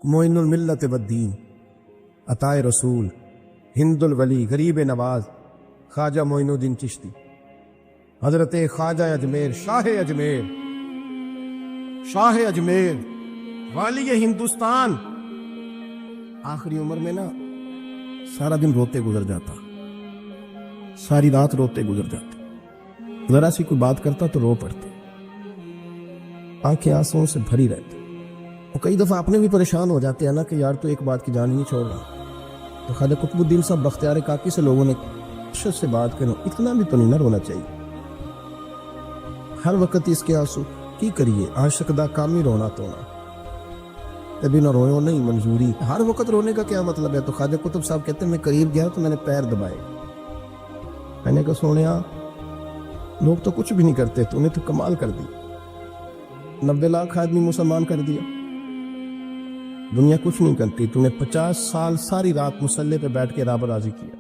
معین الملت والدین، عطائے رسول، ہند الولی، غریب نواز، خواجہ معین الدین چشتی، حضرت خواجہ اجمیر، شاہ اجمیر، شاہ اجمیر، والی ہندوستان. آخری عمر میں نا سارا دن روتے گزر جاتا، ساری رات روتے گزر جاتے، ذرا سی کوئی بات کرتا تو رو پڑتے، آنکھیں آنسوؤں سے بھری رہتی. اور کئی دفعہ اپنے بھی پریشان ہو جاتے ہیں نا کہ یار تو ایک بات کی جان ہی نہیں چھوڑ رہا. تو خواجہ قطب الدین صاحب بختیار کاکی سے لوگوں نے شدت سے بات کرو، اتنا بھی تو نہیں نہ رونا چاہیے. ہر وقت اس کے آنسو کی کریے، عاشق دا کام ہی رونا تونا، تبھی نہ روئے نہیں منظوری. ہر وقت رونے کا کیا مطلب ہے؟ تو خواجہ قطب صاحب کہتے ہیں میں قریب گیا تو میں نے پیر دبائے، میں نے کہا سونیا لوگ تو کچھ بھی نہیں کرتے، تو نے تو کمال کر دی. 90 لاکھ آدمی مسلمان کر دیا، دنیا کچھ نہیں کرتی، تو نے 50 سال ساری رات مسلح پہ بیٹھ کے رب راضی کیا.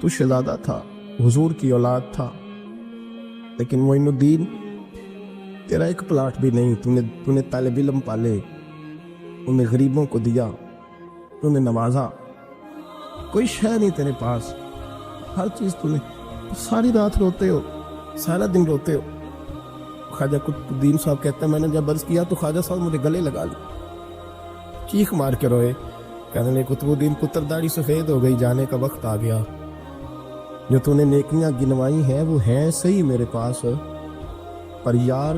تو شہزادہ تھا، حضور کی اولاد تھا، لیکن معین الدین تیرا ایک پلاٹ بھی نہیں. تو نے طالب علم پالے، انہیں غریبوں کو دیا، تو نے نوازا، کوئی شے نہیں تیرے پاس، ہر چیز تو نے. ساری رات روتے ہو، سارا دن روتے ہو. خواجہ قطب الدین صاحب کہتے ہیں میں نے جب عرض کیا تو خواجہ صاحب مجھے گلے لگا لی، چیخ مار کے روئے، کہنے لگے قطب الدین پتر داڑھی سفید ہو گئی، جانے کا وقت آ گیا. جو تو نے نیکیاں گنوائی ہیں وہ ہیں صحیح میرے پاس، پر یار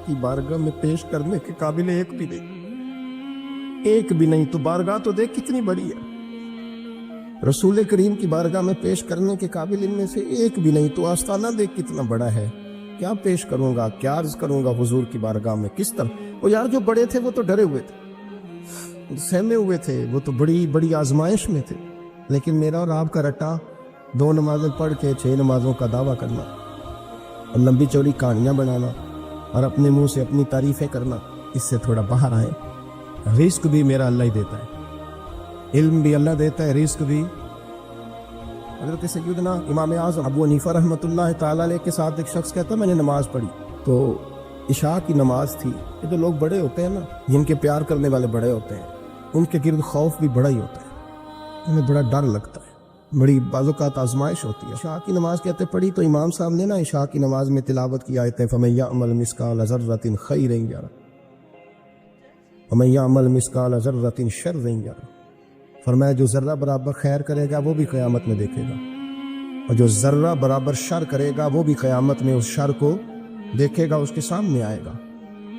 کی بارگاہ میں پیش کرنے کے قابل ایک بھی نہیں، ایک بھی نہیں. تو بارگاہ تو دیکھ کتنی بڑی ہے، رسول کریم کی بارگاہ میں پیش کرنے کے قابل ان میں سے ایک بھی نہیں. تو آستانہ دیکھ کتنا بڑا ہے، کیا پیش کروں گا، کیا عرض کروں گا حضور کی بارگاہ میں، کس طرح. وہ یار جو بڑے تھے وہ تو ڈرے ہوئے تھے، سہمے ہوئے تھے، وہ تو بڑی بڑی آزمائش میں تھے. لیکن میرا اور آپ کا رٹا 2 نمازیں پڑھ کے 6 نمازوں کا دعویٰ کرنا اور لمبی چوڑی کہانیاں بنانا اور اپنے منہ سے اپنی تعریفیں کرنا، اس سے تھوڑا باہر آئے. رزق بھی میرا اللہ ہی دیتا ہے، علم بھی اللہ دیتا ہے، رزق بھی. حضرت سیدنا امام اعظم ابو حنیفہ رحمۃ اللہ تعالیٰ علیہ کے ساتھ ایک شخص کہتا میں نے نماز پڑھی تو عشاء کی نماز تھی. یہ جو لوگ بڑے ہوتے ہیں نا، جن کے پیار کرنے والے بڑے ہوتے ہیں، ان کے گرد خوف بھی بڑا ہی ہوتا ہے، انہیں بڑا ڈر لگتا ہے، بڑی بعض اوقات آزمائش ہوتی ہے. عشاء کی نماز کہتے پڑھی تو امام صاحب نے نا عشاء کی نماز میں تلاوت کی آیتیں فَمَن يَعْمَلْ مِثْقَالَ ذَرَّةٍ خَيْرًا يَرَهُ وَمَن يَعْمَلْ مِثْقَالَ ذَرَّةٍ شَرًّا يَرَهُ. فرمایا جو ذرہ برابر خیر کرے گا وہ بھی قیامت میں دیکھے گا، اور جو ذرہ برابر شر کرے گا وہ بھی قیامت میں اس شر کو دیکھے گا، اس کے سامنے آئے گا.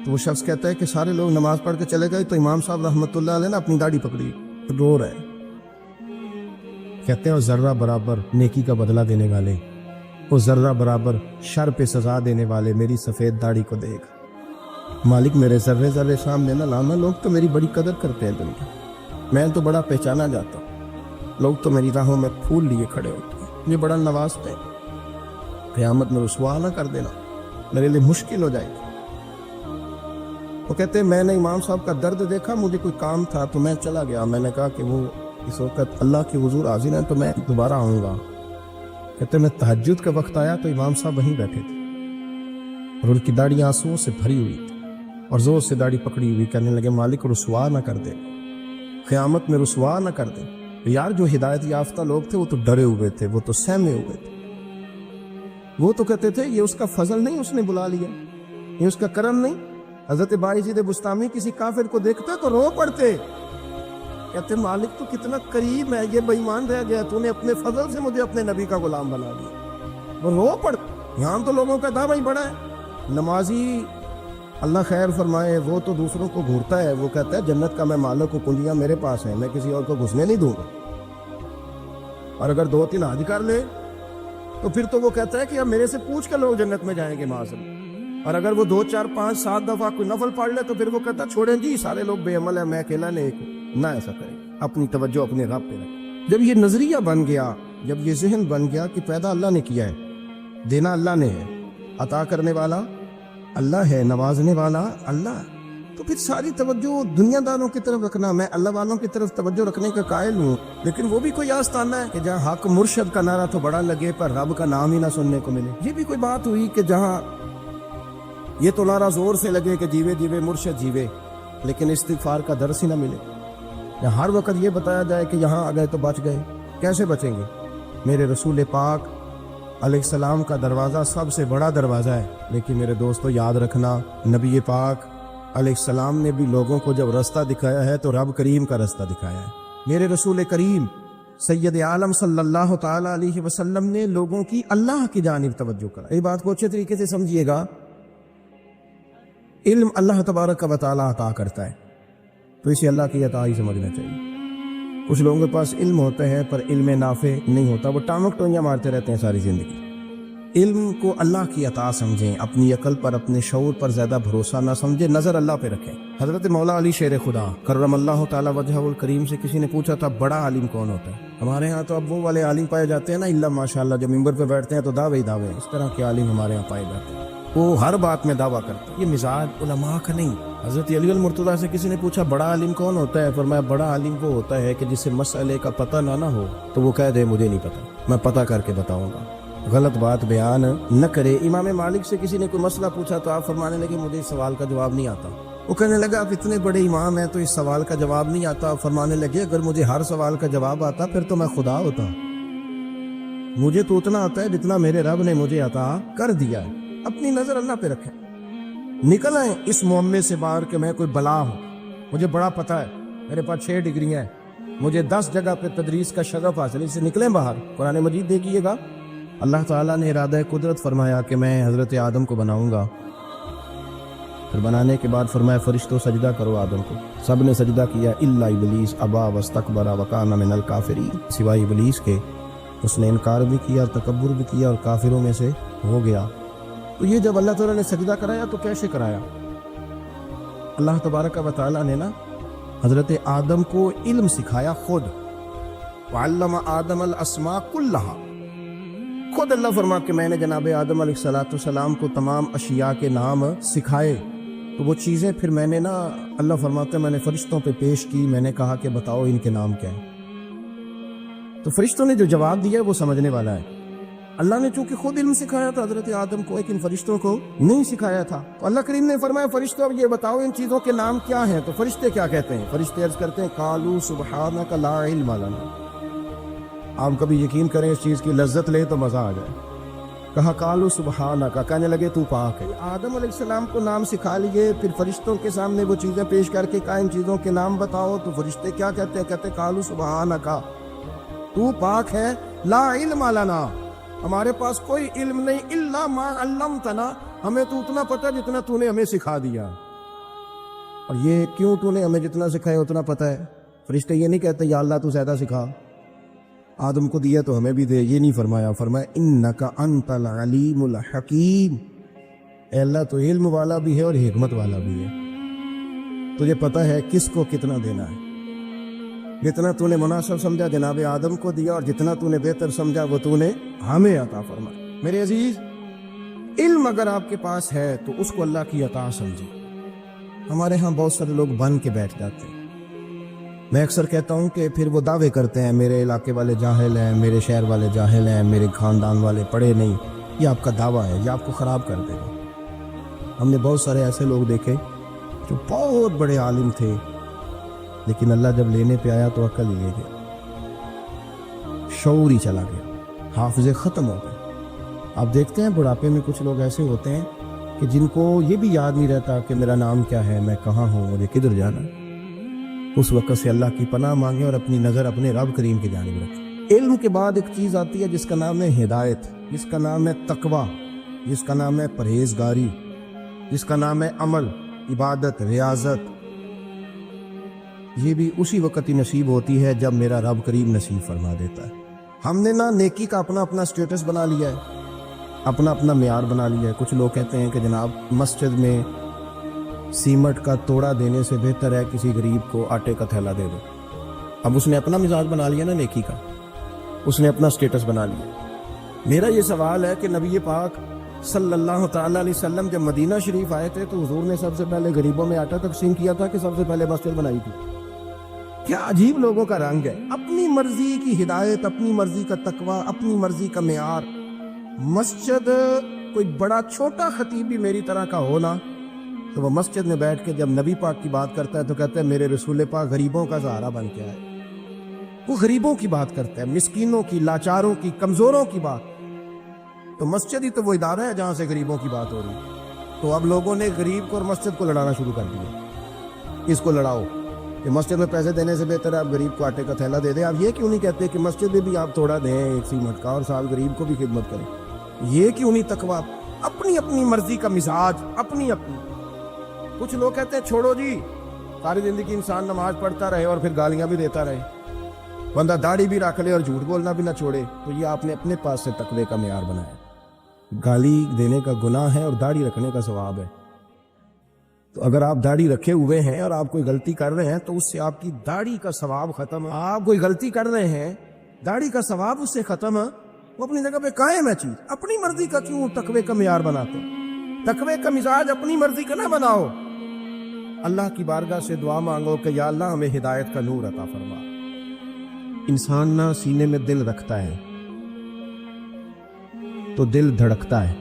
تو وہ شخص کہتا ہے کہ سارے لوگ نماز پڑھ کے چلے گئے تو امام صاحب رحمۃ اللہ علیہ نے اپنی داڑھی پکڑی، رو رہے. کہتے ہیں وہ ذرہ برابر نیکی کا بدلہ دینے والے، وہ ذرہ برابر شر پہ سزا دینے والے میری سفید داڑھی کو دیکھ. مالک میرے ذرے ذرے سامنے نہ لانا، لوگ تو میری بڑی قدر کرتے ہیں دنیا، میں تو بڑا پہچانا جاتا ہوں، لوگ تو میری راہوں میں پھول لیے کھڑے ہوتے ہیں، یہ بڑا نوازتے ہیں. قیامت میں رسوا نہ کر دینا، میرے لیے مشکل ہو جائے گی. وہ کہتے ہیں میں نے امام صاحب کا درد دیکھا، مجھے کوئی کام تھا تو میں چلا گیا. میں نے کہا کہ وہ اس وقت اللہ کے حضور حاضر ہیں تو میں دوبارہ آؤں گا. کہتے ہیں میں تہجد کا وقت آیا تو امام صاحب وہیں بیٹھے تھے اور ان کی داڑھی آنسوؤں سے بھری ہوئی تھی اور زور سے داڑھی پکڑی ہوئی. کہنے لگے مالک رسوا نہ کر دے، قیامت میں رسوا نہ کر دے. یار جو ہدایت یافتہ لوگ تھے وہ تو ڈرے ہوئے تھے، وہ تو سہمے ہوئے تھے. وہ تو کہتے تھے یہ اس کا فضل نہیں، اس نے بلا لیا، یہ اس کا کرم نہیں. حضرت باعزید بستامی کسی کافر کو دیکھتے تو رو پڑتے، کہتے مالک تو کتنا قریب ہے، یہ بے ایمان رہ گیا، تو نے اپنے فضل سے مجھے اپنے نبی کا غلام بنا دیا. وہ رو پڑتے. یہاں تو لوگوں کا دعویٰ ہی بڑا ہے. نمازی اللہ خیر فرمائے وہ تو دوسروں کو گھورتا ہے، وہ کہتا ہے جنت کا میں مالک ہوں، کنجیاں میرے پاس ہیں، میں کسی اور کو گھسنے نہیں دوں گا. اور اگر 2-3 حج کر لے تو پھر تو وہ کہتا ہے کہ اب میرے سے پوچھ کے لوگ جنت میں جائیں گے معاذ. اور اگر وہ 2, 4, 5, 7 دفعہ کوئی نفل پڑھ لے تو پھر وہ کہتا چھوڑیں جی سارے لوگ بے عمل ہیں، میں اکیلا نیک ہوں. نہ ایسا کریں، اپنی توجہ اپنے رب پہ رکھیں. جب یہ نظریہ بن گیا، جب یہ ذہن بن گیا کہ پیدا اللہ نے کیا ہے، دینا اللہ نے ہے، عطا کرنے والا اللہ ہے، نوازنے والا اللہ، تو پھر ساری توجہ دنیا داروں کی طرف رکھنا. میں اللہ والوں کی طرف توجہ رکھنے کا قائل ہوں، لیکن وہ بھی کوئی آستانہ ہے کہ جہاں حق مرشد کا نعرہ تو بڑا لگے پر رب کا نام ہی نہ سننے کو ملے. یہ بھی کوئی بات ہوئی کہ جہاں یہ تو نعرہ زور سے لگے کہ جیوے جیوے مرشد جیوے، لیکن استغفار کا درس ہی نہ ملے، یا ہر وقت یہ بتایا جائے کہ یہاں آ گئے تو بچ گئے، کیسے بچیں گے؟ میرے رسول پاک علیہ السلام کا دروازہ سب سے بڑا دروازہ ہے، لیکن میرے دوستو یاد رکھنا، نبی پاک علیہ السلام نے بھی لوگوں کو جب رستہ دکھایا ہے تو رب کریم کا رستہ دکھایا ہے۔ میرے رسول کریم سید عالم صلی اللہ تعالی علیہ وسلم نے لوگوں کی اللہ کی جانب توجہ کرا۔ یہ بات کو اچھے طریقے سے سمجھیے گا، علم اللہ تبارک و تعالی عطا کرتا ہے تو اسے اللہ کی عطا ہی سمجھنا چاہیے۔ کچھ لوگوں کے پاس علم ہوتا ہے پر علم نافع نہیں ہوتا، وہ ٹانگ ٹوئیاں مارتے رہتے ہیں ساری زندگی۔ علم کو اللہ کی عطا سمجھیں، اپنی عقل پر اپنے شعور پر زیادہ بھروسہ نہ سمجھیں، نظر اللہ پہ رکھیں۔ حضرت مولا علی شیر خدا کرم اللہ تعالی وجہہ الکریم سے کسی نے پوچھا تھا بڑا عالم کون ہوتا ہے؟ ہمارے ہاں تو اب وہ والے عالم پائے جاتے ہیں نا، اللہ ماشاءاللہ جب ممبر پہ بیٹھتے ہیں تو دعوے ہی دعوے، اس طرح کے عالم ہمارے ہاں پائے جاتے ہیں، وہ ہر بات میں دعویٰ کرتے ہیں۔ یہ مزاج علماء کا نہیں۔ حضرت علی المرتضیٰ سے کسی نے پوچھا بڑا عالم کون ہوتا ہے؟ فرمایا بڑا عالم وہ ہوتا ہے کہ جسے مسئلے کا پتہ نہ ہو تو وہ کہہ دے مجھے نہیں پتا، میں پتہ کر کے بتاؤں گا، غلط بات بیان نہ کرے۔ امام مالک سے کسی نے کوئی مسئلہ پوچھا تو آپ فرمانے لگے مجھے اس سوال کا جواب نہیں آتا۔ وہ کہنے لگا آپ اتنے بڑے امام ہیں تو اس سوال کا جواب نہیں آتا؟ فرمانے لگے اگر مجھے ہر سوال کا جواب آتا پھر تو میں خدا ہوتا، مجھے تو اتنا آتا ہے جتنا میرے رب نے مجھے عطا کر دیا ہے۔ اپنی نظر اللہ پہ رکھیں، نکل آئیں اس معمے سے باہر کہ میں کوئی بلا ہوں، مجھے بڑا پتہ ہے، میرے پاس 6 ڈگریاں ہیں، مجھے 10 جگہ پہ تدریس کا شغف حاصل ہے، اس سے نکلیں باہر۔ قرآن مجید دیکھیے گا، اللہ تعالیٰ نے ارادہ قدرت فرمایا کہ میں حضرت آدم کو بناؤں گا، پھر بنانے کے بعد فرمایا فرشتوں سجدہ کرو آدم کو، سب نے سجدہ کیا الا ابلیس ابا واستکبر وکان من الکافرین، سوائے ابلیس کے، اس نے انکار بھی کیا، تکبر بھی کیا اور کافروں میں سے ہو گیا۔ تو یہ جب اللہ تعالیٰ نے سجدہ کرایا تو کیسے کرایا؟ اللہ تبارک و تعالیٰ نے نا حضرت آدم کو علم سکھایا خود، وعلم آدم الاسماء کلہا، خود اللہ فرما کہ میں نے جناب آدم علیہ السلام کو تمام اشیاء کے نام سکھائے۔ تو وہ چیزیں پھر میں نے نا، اللہ فرماتے ہیں میں نے فرشتوں پہ پیش کی، میں نے کہا کہ بتاؤ ان کے نام کیا ہیں، تو فرشتوں نے جو جواب دیا وہ سمجھنے والا ہے۔ اللہ نے چونکہ خود علم سکھایا تھا حضرت آدم کو، لیکن فرشتوں کو نہیں سکھایا تھا، تو اللہ کریم نے فرمایا فرشتوں اب یہ بتاؤ ان چیزوں کے نام کیا ہیں۔ تو فرشتے کیا کہتے ہیں؟ فرشتے عرض کرتے ہیں قالوا سبحانک لا علم لنا۔ آپ کبھی یقین کریں اس چیز کی لذت لیں تو مزہ آ جائے، کہا قالوا سبحانک، کہنے لگے تو پاک ہے۔ آدم علیہ السلام کو نام سکھا لیے، پھر فرشتوں کے سامنے وہ چیزیں پیش کر کے کہا ان چیزوں کے نام بتاؤ، تو فرشتے کیا کہتے ہیں؟ کہتے قالوا سبحانک، تو پاک ہے، لا علم لنا، ہمارے پاس کوئی علم نہیں، الا ما علمتنا، ہمیں تو اتنا پتہ جتنا تو نے ہمیں سکھا دیا۔ اور یہ کیوں تو نے ہمیں جتنا سکھایا اتنا پتہ ہے؟ فرشتے یہ نہیں کہتے یا اللہ تو زیادہ سکھا، آدم کو دیا تو ہمیں بھی دے، یہ نہیں فرمایا، فرمایا انک انت العلیم الحکیم، اے اللہ تو علم والا بھی ہے اور حکمت والا بھی ہے، تجھے پتہ ہے کس کو کتنا دینا ہے، جتنا تو نے مناسب سمجھا جناب آدم کو دیا، اور جتنا تو نے بہتر سمجھا وہ تو نے ہمیں عطا فرمایا۔ میرے عزیز، علم اگر آپ کے پاس ہے تو اس کو اللہ کی عطا سمجھیں۔ ہمارے ہاں بہت سارے لوگ بن کے بیٹھ جاتے ہیں، میں اکثر کہتا ہوں کہ پھر وہ دعوے کرتے ہیں میرے علاقے والے جاہل ہیں، میرے شہر والے جاہل ہیں، میرے خاندان والے پڑھے نہیں۔ یہ آپ کا دعویٰ ہے، یہ آپ کو خراب کر دے گا۔ ہم نے بہت سارے ایسے لوگ دیکھے جو بہت بڑے عالم تھے، لیکن اللہ جب لینے پہ آیا تو عقل ہی لے گیا، شعور ہی چلا گیا، حافظے ختم ہو گئے۔ آپ دیکھتے ہیں بڑھاپے میں کچھ لوگ ایسے ہوتے ہیں کہ جن کو یہ بھی یاد نہیں رہتا کہ میرا نام کیا ہے، میں کہاں ہوں، مجھے کدھر جانا ہے۔ اس وقت سے اللہ کی پناہ مانگیں اور اپنی نظر اپنے رب کریم کی جانب رکھیں۔ علم کے بعد ایک چیز آتی ہے جس کا نام ہے ہدایت، جس کا نام ہے تقویٰ، جس کا نام ہے پرہیزگاری، جس کا نام ہے عمل، عبادت، ریاضت۔ یہ بھی اسی وقت ہی نصیب ہوتی ہے جب میرا رب کریم نصیب فرما دیتا ہے۔ ہم نے نا نیکی کا اپنا اپنا سٹیٹس بنا لیا ہے، اپنا اپنا معیار بنا لیا ہے۔ کچھ لوگ کہتے ہیں کہ جناب مسجد میں سیمٹ کا توڑا دینے سے بہتر ہے کسی غریب کو آٹے کا تھیلا دے دو۔ اب اس نے اپنا مزاج بنا لیا نا نیکی کا، اس نے اپنا سٹیٹس بنا لیا۔ میرا یہ سوال ہے کہ نبی پاک صلی اللہ تعالی علیہ وسلم جب مدینہ شریف آئے تھے تو حضور نے سب سے پہلے غریبوں میں آٹا تقسیم کیا تھا کہ سب سے پہلے مسجد بنائی تھی؟ کیا عجیب لوگوں کا رنگ ہے، اپنی مرضی کی ہدایت، اپنی مرضی کا تقویٰ، اپنی مرضی کا معیار۔ مسجد کوئی بڑا چھوٹا خطیب بھی میری طرح کا ہونا، تو وہ مسجد میں بیٹھ کے جب نبی پاک کی بات کرتا ہے تو کہتا ہے میرے رسول پاک غریبوں کا سہارا بن کے آئے. وہ غریبوں کی بات کرتا ہے، مسکینوں کی، لاچاروں کی، کمزوروں کی بات. تو مسجد ہی تو وہ ادارہ ہے جہاں سے غریبوں کی بات ہو رہی ہے. تو اب لوگوں نے غریب کو اور مسجد کو لڑانا شروع کر دیا. اس کو لڑاؤ کہ مسجد میں پیسے دینے سے بہتر ہے آپ غریب کو آٹے کا تھیلا دے دیں. آپ یہ کیوں نہیں کہتے کہ مسجد میں بھی آپ تھوڑا دیں ایک سی مٹکا اور ساتھ غریب کو بھی خدمت کریں؟ یہ کیوں نہیں تقویٰ؟ اپنی اپنی مرضی کا مزاج، اپنی اپنی. کچھ لوگ کہتے ہیں چھوڑو جی، ساری زندگی انسان نماز پڑھتا رہے اور پھر گالیاں بھی دیتا رہے، بندہ داڑھی بھی رکھ لے اور جھوٹ بولنا بھی نہ چھوڑے. تو یہ آپ نے اپنے پاس سے تقوی کا معیار بنایا. گالی دینے کا گناہ ہے اور داڑھی رکھنے کا ثواب ہے. تو اگر آپ داڑھی رکھے ہوئے ہیں اور آپ کوئی غلطی کر رہے ہیں تو اس سے آپ کی داڑھی کا ثواب ختم ہے. آپ کوئی غلطی کر رہے ہیں، داڑھی کا ثواب اس سے ختم ہے. وہ اپنی جگہ پہ قائم ہے چیز. اپنی مرضی کا کیوں تقوی کا معیار بناتے؟ تقوی کا مزاج اپنی مرضی کا نہ بناؤ. اللہ کی بارگاہ سے دعا مانگو کہ یا اللہ ہمیں ہدایت کا نور عطا فرما. انسان نہ سینے میں دل رکھتا ہے تو دل دھڑکتا ہے،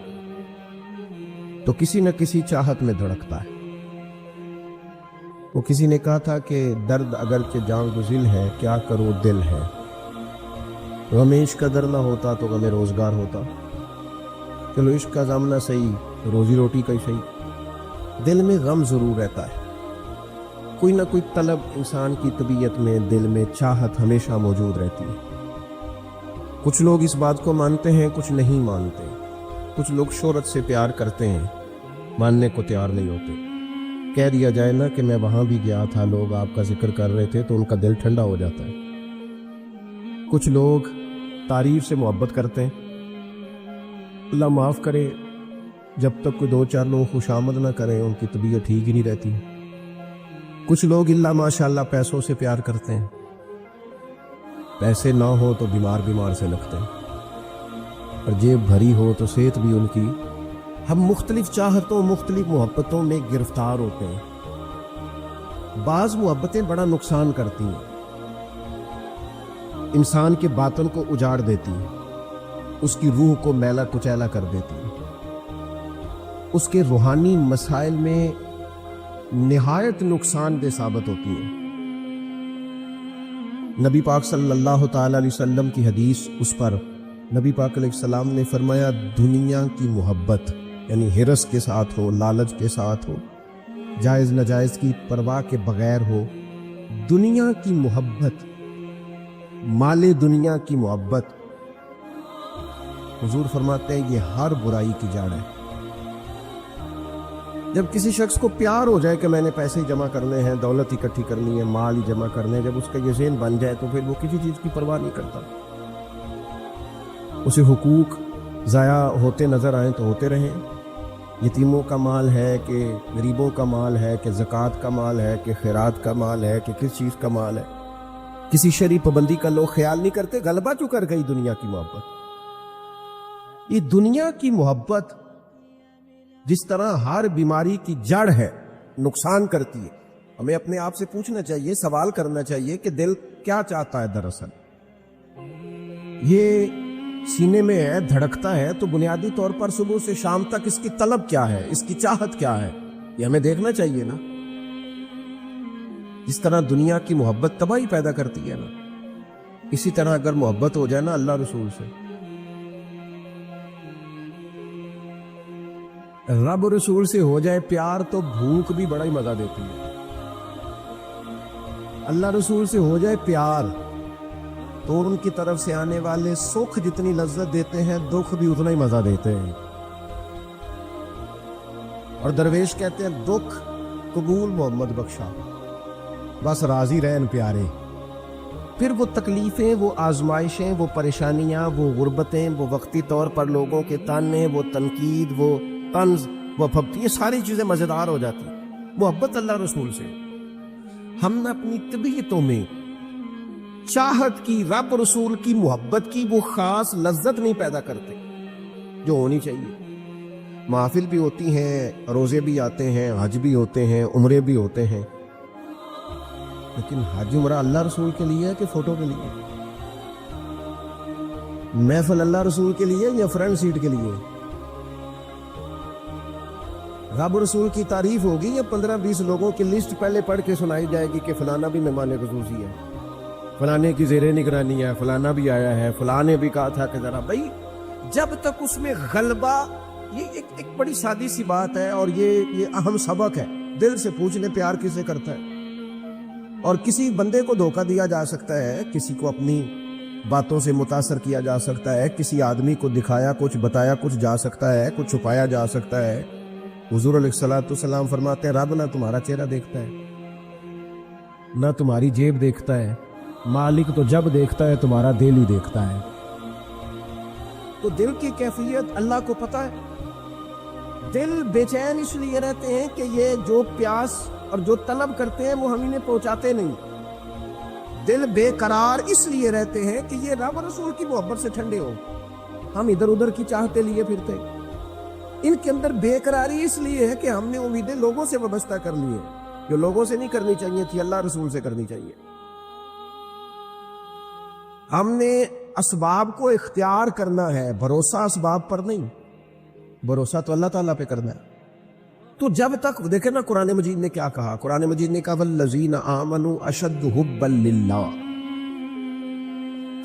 تو کسی نہ کسی چاہت میں دھڑکتا ہے. وہ کسی نے کہا تھا کہ درد اگرچہ جان گزل ہے، کیا کرو دل ہے. غم عشق کا در نہ ہوتا تو غم روزگار ہوتا. چلو عشق کا غم نہ صحیح، روزی روٹی کا ہی صحیح، دل میں غم ضرور رہتا ہے. کوئی نہ کوئی طلب انسان کی طبیعت میں، دل میں چاہت ہمیشہ موجود رہتی ہے. کچھ لوگ اس بات کو مانتے ہیں، کچھ نہیں مانتے. کچھ لوگ شہرت سے پیار کرتے ہیں، ماننے کو تیار نہیں ہوتے. کہہ دیا جائے نا کہ میں وہاں بھی گیا تھا، لوگ آپ کا ذکر کر رہے تھے، تو ان کا دل ٹھنڈا ہو جاتا ہے. کچھ لوگ تعریف سے محبت کرتے ہیں. اللہ معاف کرے، جب تک کوئی دو چار لوگ خوش آمد نہ کریں ان کی طبیعت ٹھیک ہی نہیں رہتی. کچھ لوگ اللہ ماشاءاللہ پیسوں سے پیار کرتے ہیں، پیسے نہ ہو تو بیمار سے لگتے ہیں، اور جیب بھری ہو تو صحت بھی ان کی. ہم مختلف چاہتوں، مختلف محبتوں میں گرفتار ہوتے ہیں. بعض محبتیں بڑا نقصان کرتی ہیں، انسان کے باطن کو اجاڑ دیتی ہیں، اس کی روح کو میلا کچیلا کر دیتی ہیں، اس کے روحانی مسائل میں نہایت نقصان دہ ثابت ہوتی ہیں. نبی پاک صلی اللہ تعالی علیہ وسلم کی حدیث، اس پر نبی پاک علیہ السلام نے فرمایا دنیا کی محبت یعنی ہرس کے ساتھ ہو، لالچ کے ساتھ ہو، جائز ناجائز کی پرواہ کے بغیر ہو، دنیا کی محبت، مال دنیا کی محبت، حضور فرماتے ہیں یہ ہر برائی کی جڑ ہے. جب کسی شخص کو پیار ہو جائے کہ میں نے پیسے جمع کرنے ہیں، دولت اکٹھی کرنی ہے، مال ہی جمع کرنے ہیں، جب اس کا یہ ذہن بن جائے تو پھر وہ کسی چیز کی پرواہ نہیں کرتا. اسے حقوق ضائع ہوتے نظر آئیں تو ہوتے رہیں. یتیموں کا مال ہے کہ غریبوں کا مال ہے کہ زکوٰۃ کا مال ہے کہ خیرات کا مال ہے کہ کس چیز کا مال ہے، کسی شرعی پابندی کا لوگ خیال نہیں کرتے. غلبہ جو کر گئی دنیا کی محبت. یہ دنیا کی محبت جس طرح ہر بیماری کی جڑ ہے، نقصان کرتی ہے. ہمیں اپنے آپ سے پوچھنا چاہیے، سوال کرنا چاہیے کہ دل کیا چاہتا ہے دراصل. یہ سینے میں ہے، دھڑکتا ہے، تو بنیادی طور پر صبح سے شام تک اس کی طلب کیا ہے، اس کی چاہت کیا ہے، یہ ہمیں دیکھنا چاہیے نا. جس طرح دنیا کی محبت تباہی پیدا کرتی ہے نا، اسی طرح اگر محبت ہو جائے نا اللہ رسول سے، رب رسول سے ہو جائے پیار، تو بھوک بھی بڑا ہی مزہ دیتی ہے. اللہ رسول سے ہو جائے پیار تو ان کی طرف سے آنے والے سکھ جتنی لذت دیتے ہیں، دکھ بھی اتنا ہی مزہ دیتے ہیں. اور درویش کہتے ہیں دکھ قبول محمد بخشا، بس راضی رہن پیارے. پھر وہ تکلیفیں، وہ آزمائشیں، وہ پریشانیاں، وہ غربتیں، وہ وقتی طور پر لوگوں کے تانے، وہ تنقید، وہ طنز، وہ پھپتی، یہ ساری چیزیں مزیدار ہو جاتی. محبت اللہ رسول سے. ہم نے اپنی طبیعتوں میں چاہت کی، رب رسول کی محبت کی وہ خاص لذت نہیں پیدا کرتے جو ہونی چاہیے. محافل بھی ہوتی ہیں، روزے بھی آتے ہیں، حج بھی ہوتے ہیں، عمرے بھی ہوتے ہیں، لیکن حج عمرہ اللہ رسول کے لیے ہے کہ فوٹو کے لیے؟ محفل اللہ رسول کے لیے یا فرنٹ سیٹ کے لیے؟ رب رسول کی تعریف ہوگی یا 15-20 لوگوں کی لسٹ پہلے پڑھ کے سنائی جائے گی کہ فلانا بھی مہمان خصوصی ہے، فلانے کی زیر نگرانی ہے، فلانا بھی آیا ہے، فلانے بھی کہا تھا کہ ذرا بھائی جب تک اس میں غلبہ، یہ ایک بڑی سادی سی بات ہے اور یہ اہم سبق ہے، دل سے پوچھ لے پیار کسے کرتا ہے۔ اور کسی بندے کو دھوکہ دیا جا سکتا ہے، کسی کو اپنی باتوں سے متاثر کیا جا سکتا ہے، کسی آدمی کو دکھایا کچھ، بتایا کچھ جا سکتا ہے، کچھ چھپایا جا سکتا ہے۔ حضور علیہ السلام فرماتے ہیں رب نہ تمہارا چہرہ دیکھتا ہے نہ تمہاری جیب دیکھتا ہے، مالک تو جب دیکھتا ہے تمہارا دل ہی دیکھتا ہے۔ تو دل کی کیفیت اللہ کو پتہ ہے۔ دل بے چین اس لیے رہتے ہیں کہ یہ جو پیاس اور جو طلب کرتے ہیں وہ ہم انہیں پہنچاتے نہیں۔ دل بے قرار اس لیے رہتے ہیں کہ یہ رب رسول کی محبت سے ٹھنڈے ہو، ہم ادھر ادھر کی چاہتے لیے پھرتے۔ ان کے اندر بے قراری اس لیے ہے کہ ہم نے امیدیں لوگوں سے وابستہ کر لی ہیں، جو لوگوں سے نہیں کرنی چاہیے تھی، اللہ رسول سے کرنی چاہیے۔ ہم نے اسباب کو اختیار کرنا ہے، بھروسہ اسباب پر نہیں، بھروسہ تو اللہ تعالیٰ پہ کرنا ہے۔ تو جب تک دیکھیں نا قرآن مجید نے کیا کہا، قرآن مجید نے کہا والذین آمنوا اشد حبا للہ،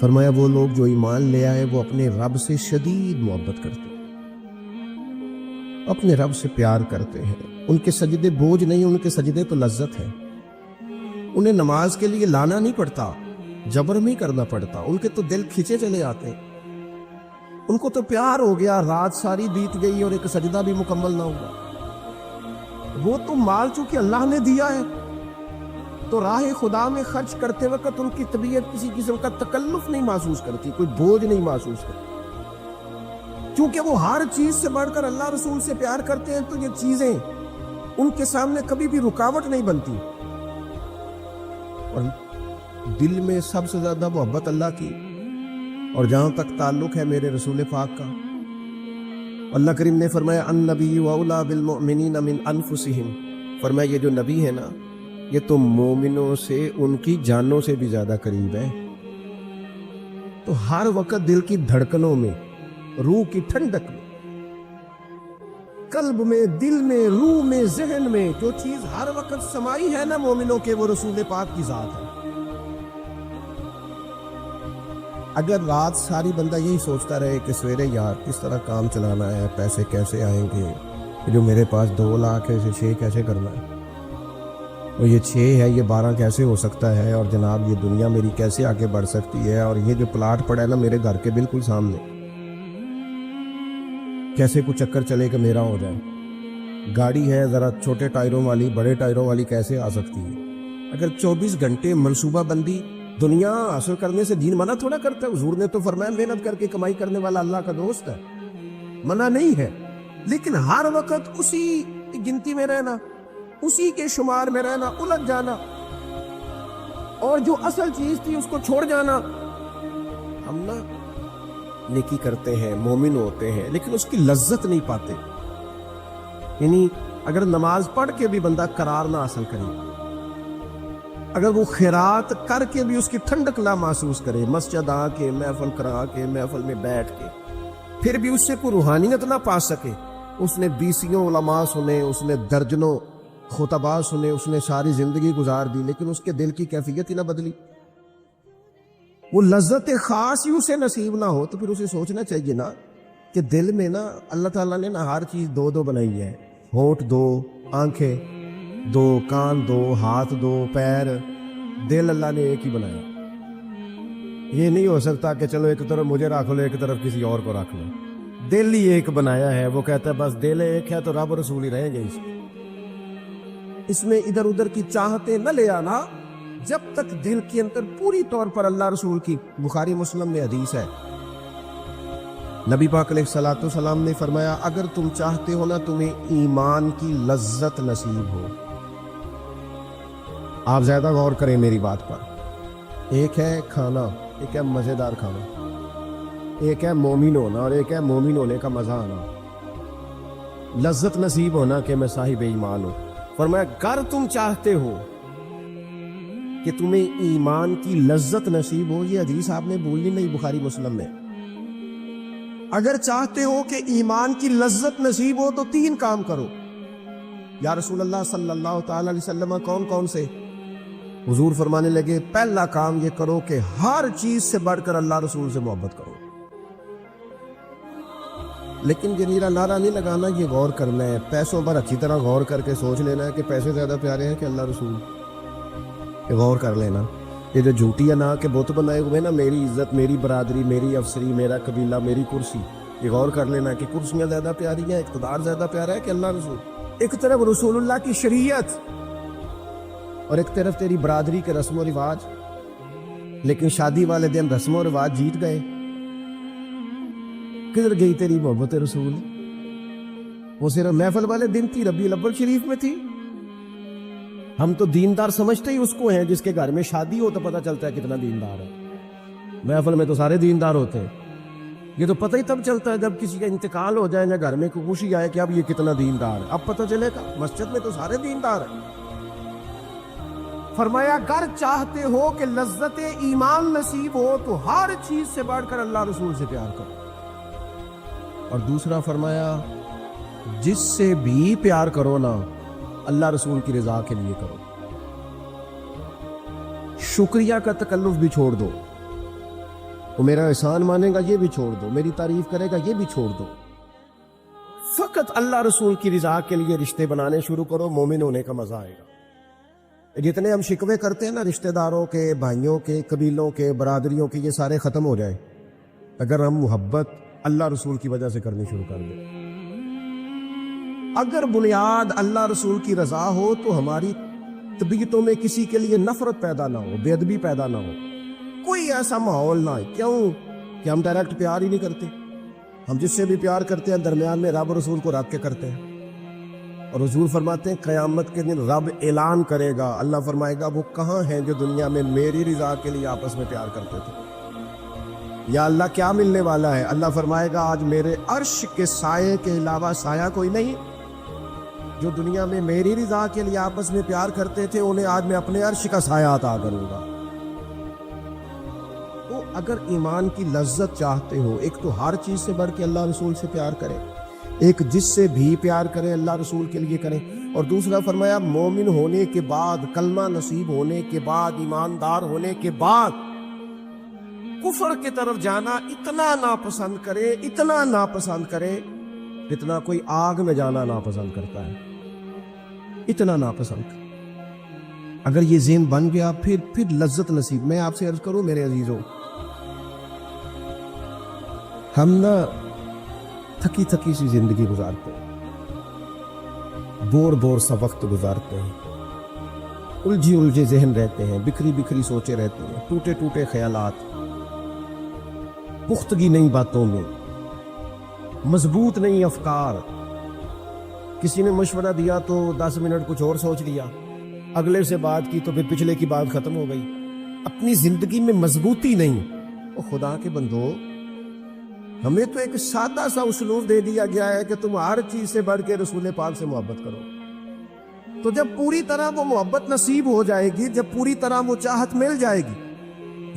فرمایا وہ لوگ جو ایمان لے آئے وہ اپنے رب سے شدید محبت کرتے ہیں، اپنے رب سے پیار کرتے ہیں۔ ان کے سجدے بوجھ نہیں، ان کے سجدے تو لذت ہے۔ انہیں نماز کے لیے لانا نہیں پڑتا، جبر نہیں کرنا پڑتا، ان کے تو دل کھینچے چلے آتے ہیں۔ ان کو تو پیار ہو گیا، رات ساری بیت گئی اور ایک سجدہ بھی مکمل نہ ہوا۔ وہ تو مال چونکہ اللہ نے دیا ہے تو راہ خدا میں خرچ کرتے وقت ان کی طبیعت کسی قسم کا تکلف نہیں محسوس کرتی، کوئی بوجھ نہیں محسوس کرتی، کیونکہ وہ ہر چیز سے بڑھ کر اللہ رسول سے پیار کرتے ہیں۔ تو یہ چیزیں ان کے سامنے کبھی بھی رکاوٹ نہیں بنتی۔ اور دل میں سب سے زیادہ محبت اللہ کی، اور جہاں تک تعلق ہے میرے رسول پاک کا، اللہ کریم نے فرمایا النبی اولیٰ بالمؤمنین من انفسہم، فرمایا یہ جو نبی ہے نا یہ تو مومنوں سے ان کی جانوں سے بھی زیادہ قریب ہے۔ تو ہر وقت دل کی دھڑکنوں میں، روح کی ٹھنڈک میں، قلب میں، دل میں، روح میں، ذہن میں جو چیز ہر وقت سمائی ہے نا مومنوں کے، وہ رسول پاک کی ذات ہے۔ اگر رات ساری بندہ یہی سوچتا رہے کہ سویرے یار کس طرح کام چلانا ہے، پیسے کیسے آئیں گے، جو میرے پاس 2 لاکھ ہے اسے 6 کیسے کرنا ہے، اور یہ 6 ہے یہ 12 کیسے ہو سکتا ہے، اور جناب یہ دنیا میری کیسے آگے بڑھ سکتی ہے، اور یہ جو پلاٹ پڑا ہے نا میرے گھر کے بالکل سامنے، کیسے کچھ چکر چلے کہ میرا ہو جائے، گاڑی ہے ذرا چھوٹے ٹائروں والی بڑے ٹائروں والی کیسے آ سکتی ہے۔ اگر 24 گھنٹے منصوبہ بندی دنیا حاصل کرنے سے دین منع تھوڑا کرتا ہے۔ حضور نے تو فرمایا محنت کر کے کمائی کرنے والا اللہ کا دوست ہے، منع نہیں ہے، لیکن ہر وقت اسی گنتی میں رہنا، اسی کے شمار میں رہنا، الجھ جانا اور جو اصل چیز تھی اس کو چھوڑ جانا۔ ہم نا نیکی کرتے ہیں، مومن ہوتے ہیں، لیکن اس کی لذت نہیں پاتے۔ یعنی اگر نماز پڑھ کے بھی بندہ قرار نہ حاصل کرے، اگر وہ خیرات کر کے بھی اس کی ٹھنڈک نہ محسوس کرے، مسجد آ کے، محفل کرا کے، محفل میں بیٹھ کے، پھر بھی اس سے کوئی روحانیت نہ پا سکے، اس نے 20 علماء سنے، اس نے درجنوں خطباء سنے، اس نے ساری زندگی گزار دی، لیکن اس کے دل کی کیفیت ہی نہ بدلی، وہ لذت خاص ہی اسے نصیب نہ ہو، تو پھر اسے سوچنا چاہیے نا کہ دل میں نا اللہ تعالیٰ نے نا ہر چیز 2 بنائی ہے، ہونٹ 2، آنکھیں 2، کان 2، ہاتھ 2، پیر، دل اللہ نے ایک ہی بنایا۔ یہ نہیں ہو سکتا کہ چلو ایک طرف مجھے رکھ لو ایک طرف کسی اور کو رکھ لو، دل ہی ایک بنایا ہے۔ وہ کہتا ہے بس دل ایک ہے تو رب رسول ہی رہیں گے، اس میں ادھر ادھر کی چاہتے نہ لے آنا، جب تک دل کے اندر پوری طور پر اللہ رسول کی، بخاری مسلم میں حدیث ہے، نبی پاک علیہ السلام نے فرمایا اگر تم چاہتے ہو نا تمہیں ایمان کی لذت نصیب ہو، آپ زیادہ غور کریں میری بات پر، ایک ہے کھانا، ایک ہے مزیدار کھانا، ایک ہے مومن ہونا اور ایک ہے مومن ہونے کا مزہ آنا، لذت نصیب ہونا کہ میں صاحب ایمان ہوں۔ فرمایا اگر تم چاہتے ہو کہ تمہیں ایمان کی لذت نصیب ہو، یہ حدیث آپ نے بھولنی نہیں، بخاری مسلم میں، اگر چاہتے ہو کہ ایمان کی لذت نصیب ہو تو 3 کام کرو۔ یا رسول اللہ صلی اللہ تعالی علیہ وسلم کون کون سے؟ حضور فرمانے لگے پہلا کام یہ کرو کہ ہر چیز سے بڑھ کر اللہ رسول سے محبت کرو۔ لیکن جنیرا نعرہ نہیں لگانا، یہ غور کرنا ہے، پیسوں پر اچھی طرح غور کر کے سوچ لینا ہے کہ پیسے زیادہ پیارے ہیں کہ اللہ رسول، یہ غور کر لینا۔ یہ جو جھوٹی انا کے بت بنائے ہوئے نا، میری عزت، میری برادری، میری افسری، میرا قبیلہ، میری کرسی، یہ غور کر لینا کہ کرسیاں زیادہ پیاری ہیں، اقتدار زیادہ پیارا ہے کہ اللہ رسول۔ ایک طرف رسول اللہ کی شریعت اور ایک طرف تیری برادری کے رسم و رواج، لیکن شادی والے دن رسم و رواج جیت گئے۔ کدھر گئی تیری محبت رسول؟ وہ صرف محفل والے دن تھی، ربیع الاول شریف میں تھی۔ ہم تو دیندار سمجھتے ہی اس کو ہیں جس کے گھر میں شادی ہو تو پتہ چلتا ہے کتنا دیندار ہے۔ محفل میں تو سارے دیندار ہوتے ہیں، یہ تو پتہ ہی تب چلتا ہے جب کسی کا انتقال ہو جائے یا گھر میں کوئی خوشی آئے کہ اب یہ کتنا دیندار ہے، اب پتہ چلے گا۔ مسجد میں تو سارے دیندار ہیں۔ فرمایا گر چاہتے ہو کہ لذت ایمان نصیب ہو تو ہر چیز سے بڑھ کر اللہ رسول سے پیار کرو۔ اور دوسرا فرمایا جس سے بھی پیار کرو نا، اللہ رسول کی رضا کے لیے کرو۔ شکریہ کا تکلف بھی چھوڑ دو، وہ میرا احسان مانے گا یہ بھی چھوڑ دو، میری تعریف کرے گا یہ بھی چھوڑ دو، فقط اللہ رسول کی رضا کے لیے رشتے بنانے شروع کرو، مومن ہونے کا مزہ آئے گا۔ جتنے ہم شکوے کرتے ہیں نا رشتہ داروں کے، بھائیوں کے، قبیلوں کے، برادریوں کے، یہ سارے ختم ہو جائے اگر ہم محبت اللہ رسول کی وجہ سے کرنی شروع کر دیں۔ اگر بنیاد اللہ رسول کی رضا ہو تو ہماری طبیعتوں میں کسی کے لیے نفرت پیدا نہ ہو، بے ادبی پیدا نہ ہو، کوئی ایسا ماحول نہ ہے۔ کیوں کہ ہم ڈائریکٹ پیار ہی نہیں کرتے، ہم جس سے بھی پیار کرتے ہیں درمیان میں رب رسول کو رکھ کے کرتے ہیں۔ اور حضور فرماتے ہیں قیامت کے دن رب اعلان کرے گا، اللہ فرمائے گا وہ کہاں ہیں جو دنیا میں میری رضا کے لیے آپس میں پیار کرتے تھے؟ یا اللہ کیا ملنے والا ہے؟ اللہ فرمائے گا آج میرے عرش کے سائے کے علاوہ سایہ کوئی نہیں۔ جو دنیا میں میری رضا کے لیے آپس میں پیار کرتے تھے انہیں آج میں اپنے عرش کا سایہ عطا کروں گا۔ تو اگر ایمان کی لذت چاہتے ہو، ایک تو ہر چیز سے بڑھ کے اللہ رسول سے پیار کرے، ایک جس سے بھی پیار کرے اللہ رسول کے لیے کریں، اور دوسرا فرمایا مومن ہونے کے بعد، کلمہ نصیب ہونے کے بعد، ایماندار ہونے کے بعد کفر کی طرف جانا اتنا ناپسند کرے، اتنا ناپسند کرے جتنا کوئی آگ میں جانا ناپسند کرتا ہے، اتنا ناپسند۔ اگر یہ ذہن بن گیا پھر لذت نصیب۔ میں آپ سے عرض کروں میرے عزیزوں، ہم نا تھکی تھکی سی زندگی گزارتے ہیں، بور سا وقت گزارتے ہیں، الجھے ذہن رہتے ہیں، بکھری سوچے رہتے ہیں، ٹوٹے خیالات، پختگی نہیں باتوں میں، مضبوط نہیں افکار۔ کسی نے مشورہ دیا تو 10 منٹ کچھ اور سوچ لیا، اگلے سے بات کی تو پھر پچھلے کی بات ختم ہو گئی، اپنی زندگی میں مضبوطی نہیں۔ او خدا کے بندو، ہمیں تو ایک سادہ سا اسلوب دے دیا گیا ہے کہ تم ہر چیز سے بڑھ کے رسول پاک سے محبت کرو۔ تو جب پوری طرح وہ محبت نصیب ہو جائے گی، جب پوری طرح وہ چاہت مل جائے گی،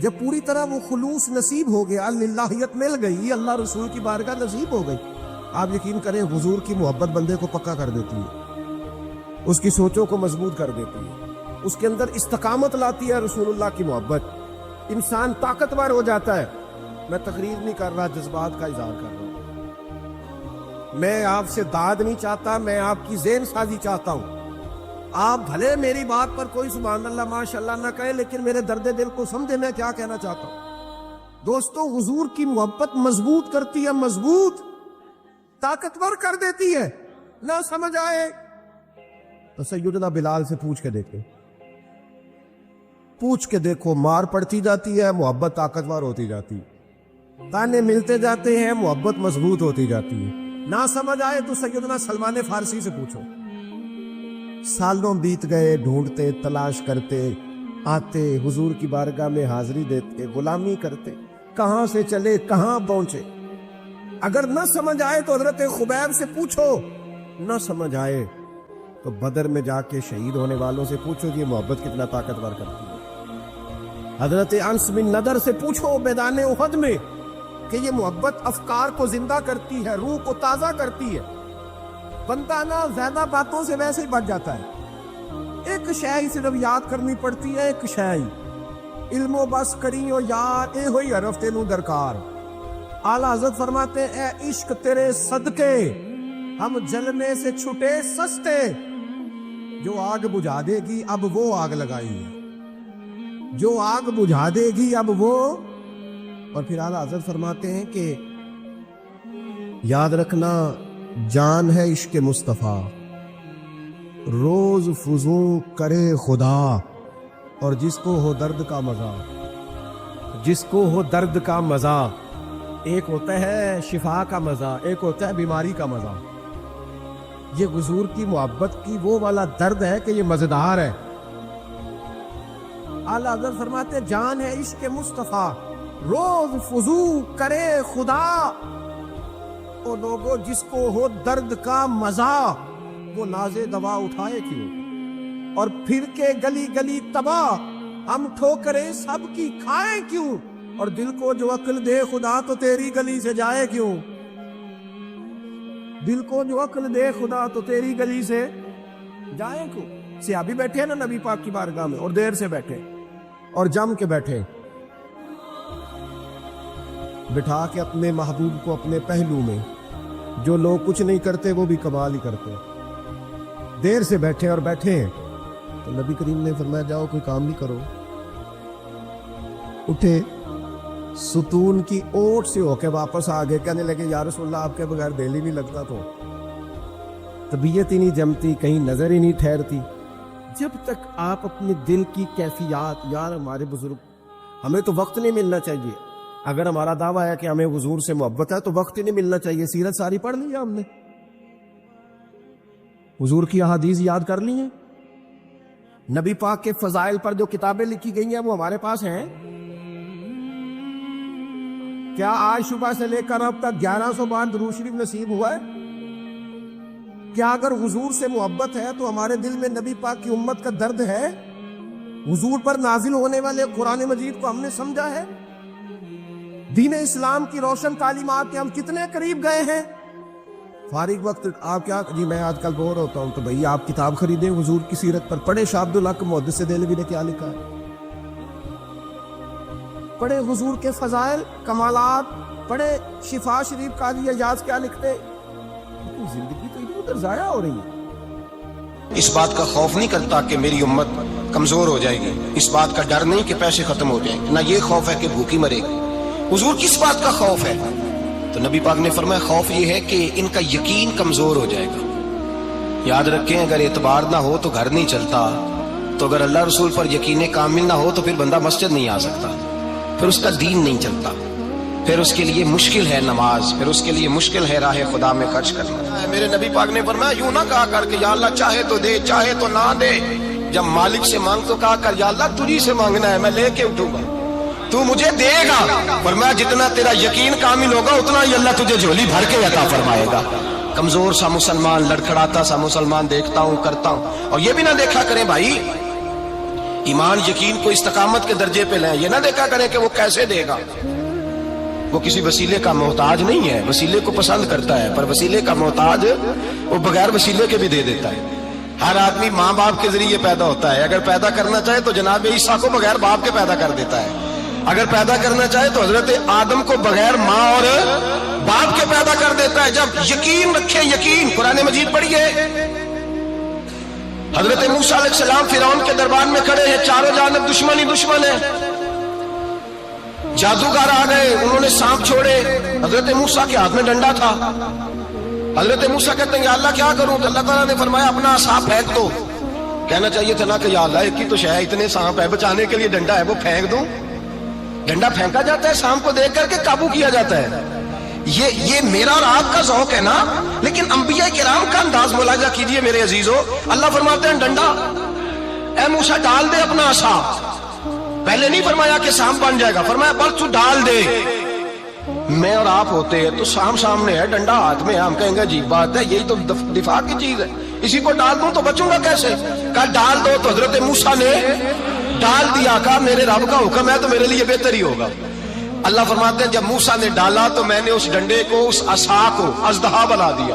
جب پوری طرح وہ خلوص نصیب ہو گیا، للہیت مل گئی، اللہ رسول کی بارگاہ نصیب ہو گئی، آپ یقین کریں حضور کی محبت بندے کو پکا کر دیتی ہے، اس کی سوچوں کو مضبوط کر دیتی ہے، اس کے اندر استقامت لاتی ہے رسول اللہ کی محبت، انسان طاقتور ہو جاتا ہے۔ میں تقریر نہیں کر رہا، جذبات کا اظہار کر رہا ہوں۔ میں آپ سے داد نہیں چاہتا، میں آپ کی ذہن سازی چاہتا ہوں۔ آپ بھلے میری بات پر کوئی سبحان اللہ ماشاءاللہ نہ کہے، لیکن میرے درد دل کو سمجھے میں کیا کہنا چاہتا ہوں۔ دوستو، حضور کی محبت مضبوط کرتی ہے، مضبوط، طاقتور کر دیتی ہے۔ نہ سمجھ آئے تو سیدنا بلال سے پوچھ کے دیکھو، مار پڑتی جاتی ہے، محبت طاقتور ہوتی جاتی ہے، تانے ملتے جاتے ہیں، محبت مضبوط ہوتی جاتی ہے۔ نہ سمجھ آئے تو سیدنا سلمان فارسی سے پوچھو۔ سالوں بیت گئے، ڈھونڈتے، تلاش کرتے، آتے حضور کی بارگاہ میں حاضری دیتے، غلامی کرتے، کہاں سے چلے کہاں پہنچے۔ اگر نہ سمجھ آئے تو حضرت خبیب سے پوچھو، نہ سمجھ آئے تو بدر میں جا کے شہید ہونے والوں سے پوچھو کہ یہ محبت کتنا طاقتور کرتی ہے۔ حضرت انس بن نضر سے پوچھو میدان احد میں کہ یہ محبت افکار کو زندہ کرتی ہے، روح کو تازہ کرتی ہے۔ بندہ نا زیادہ باتوں سے ویسے ہی بچ جاتا ہے. ایک شے ہی صرف یاد کرنی پڑتی ہے, ایک شے ہی علم و بس کری ہو یار, اے ہوئی حرف تینوں درکار. اعلیٰ حضرت فرماتے ہیں اے عشق تیرے صدقے ہم جلنے سے چھٹے سستے, جو آگ بجھا دے گی اب وہ آگ لگائی, جو آگ بجھا دے گی اب وہ. اور پھر اعلیٰ حضرت فرماتے ہیں کہ یاد رکھنا جان ہے عشق مصطفیٰ, روز فزوں کرے خدا, اور جس کو ہو درد کا مزہ, جس کو ہو درد کا مزہ. ایک ہوتا ہے شفا کا مزہ, ایک ہوتا ہے بیماری کا مزہ. یہ حضور کی محبت کی وہ والا درد ہے کہ یہ مزیدار ہے. اعلیٰ حضرت فرماتے جان ہے عشق مصطفیٰ, روز فزوں کرے خدا, اور لوگوں جس کو ہو درد کا مزہ وہ ناز دوا اٹھائے کیوں, اور پھر کے گلی گلی تباہ ہم ٹھوکریں سب کی کھائیں کیوں, اور دل کو جو عقل دے خدا تو تیری گلی سے جائے کیوں, دل کو جو عقل دے خدا تو تیری گلی سے جائیں کیوں. صحابی بیٹھے ہیں نا نبی پاک کی بارگاہ میں, اور دیر سے بیٹھے اور جم کے بیٹھے, بٹھا کے اپنے محبوب کو اپنے پہلو میں. جو لوگ کچھ نہیں کرتے وہ بھی کمال ہی کرتے. دیر سے بیٹھے اور بیٹھے ہیں تو نبی کریم نے فرمایا جاؤ کوئی کام بھی کرو. اٹھے, ستون کی اوٹ سے ہو کے واپس آ گئے, کہنے لگے یا رسول اللہ آپ کے بغیر دل ہی نہیں لگتا, تو طبیعت ہی نہیں جمتی, کہیں نظر ہی نہیں ٹھہرتی. جب تک آپ اپنے دل کی کیفیات, یار ہمارے بزرگ, ہمیں تو وقت نہیں ملنا چاہیے. اگر ہمارا دعویٰ ہے کہ ہمیں حضور سے محبت ہے تو وقت ہی نہیں ملنا چاہیے. سیرت ساری پڑھ لی ہے ہم نے, حضور کی احادیث یاد کر لی ہیں, نبی پاک کے فضائل پر جو کتابیں لکھی گئی ہیں وہ ہمارے پاس ہیں. کیا آج صبح سے لے کر اب تک 1100 بار درود شریف نصیب ہوا ہے؟ کیا اگر حضور سے محبت ہے تو ہمارے دل میں نبی پاک کی امت کا درد ہے؟ حضور پر نازل ہونے والے قرآن مجید کو ہم نے سمجھا ہے؟ دین اسلام کی روشن تعلیمات کے ہم کتنے قریب گئے ہیں؟ فارغ وقت آپ کیا جی میں آج کل بور ہوتا ہوں, تو بھئی آپ کتاب خریدیں حضور کی سیرت پر, پڑھے شاہ عبدالحق محدث دہلوی نے کیا لکھا ہے, پڑھے حضور کے فضائل کمالات, پڑھے شفا شریف قاضی اعجاز کیا لکھتے. زندگی تو ادھر ادھر ضائع ہو رہی ہے. اس بات کا خوف نہیں کرتا کہ میری امت کمزور ہو جائے گی, اس بات کا ڈر نہیں کہ پیسے ختم ہو جائیں, نہ یہ خوف ہے کہ بھوکی مرے گی. حضور کس بات کا خوف ہے؟ تو نبی پاک نے فرمایا خوف یہ ہے کہ ان کا یقین کمزور ہو جائے گا. یاد رکھیں اگر اعتبار نہ ہو تو گھر نہیں چلتا, تو اگر اللہ رسول پر یقین کامل نہ ہو تو پھر بندہ مسجد نہیں آ سکتا, پھر اس کا دین نہیں چلتا, پھر اس کے لیے مشکل ہے نماز, پھر اس کے لیے مشکل ہے راہ خدا میں خرچ کرنا. میرے نبی پاک نے فرمایا یوں نہ کہا کر کہ یا اللہ چاہے تو دے چاہے تو نہ دے, جب مالک سے مانگ تو کہا کر یا اللہ تجھی سے مانگنا ہے, میں لے کے اٹھوں گا, تو مجھے دے گا. فرمایا جتنا تیرا یقین کامل ہوگا اتنا ہی اللہ تجھے جھولی بھر کے عطا فرمائے گا. کمزور سا مسلمان, لڑکھڑاتا سا مسلمان دیکھتا ہوں کرتا ہوں, اور یہ بھی نہ دیکھا کریں بھائی ایمان یقین کو استقامت کے درجے پہ لیں, یہ نہ دیکھا کریں کہ وہ کیسے دے گا. وہ کسی وسیلے کا محتاج نہیں ہے, وسیلے کو پسند کرتا ہے, پر وسیلے کا محتاج وہ بغیر وسیلے کے بھی دے دیتا ہے. ہر آدمی ماں باپ کے ذریعے پیدا ہوتا ہے, اگر پیدا کرنا چاہے تو جناب عیسیٰ کو بغیر باپ کے پیدا کر دیتا ہے, اگر پیدا کرنا چاہے تو حضرت آدم کو بغیر ماں اور باپ کے پیدا کر دیتا ہے. جب یقین رکھیں, یقین, قرآن مجید پڑھیے, حضرت موسیٰ علیہ السلام فرعون کے دربار میں کھڑے ہیں, چاروں جانب دشمن ہی دشمن ہے, جادوگر آ گئے, انہوں نے سانپ چھوڑے, حضرت موسیٰ کے ہاتھ میں ڈنڈا تھا. حضرت موسیٰ کہتے ہیں یا اللہ کیا کروں, تو اللہ تعالیٰ نے فرمایا اپنا سانپ پھینک دو. کہنا چاہیے تھا نا کہ یا اللہ ایک ہی تو شے, اتنے سانپ ہے, بچانے کے لیے ڈنڈا ہے وہ پھینک دوں. ڈنڈا پھینکا جاتا ہے, سانپ کو دیکھ کر کے قابو کیا جاتا ہے. یہ میرا اور آپ کا ذوق ہے نا, لیکن انبیاء کرام کا انداز ملاحظہ کیجئے میرے عزیزو. اللہ فرماتے ہیں ڈنڈا, اے موسیٰ ڈال دے اپنا عصا. پہلے نہیں فرمایا کہ سانپ بن جائے گا, فرمایا بس تو ڈال دے. میں اور آپ ہوتے ہیں تو سانپ سامنے ہے, ڈنڈا ہاتھ میں ہے, ہم کہیں گے عجیب بات ہے, یہی تو دفاع کی چیز ہے, اسی کو ڈال دوں تو بچوں گا کیسے. کہا ڈال دو, تو حضرت موسیٰ نے ڈال دیا. کہا میرے رب کا حکم ہے تو میرے لیے بہتر ہی ہوگا. اللہ فرماتے ہیں جب موسیٰ نے ڈالا تو میں نے اس ڈنڈے کو, اس عصا کو اژدہا بنا دیا.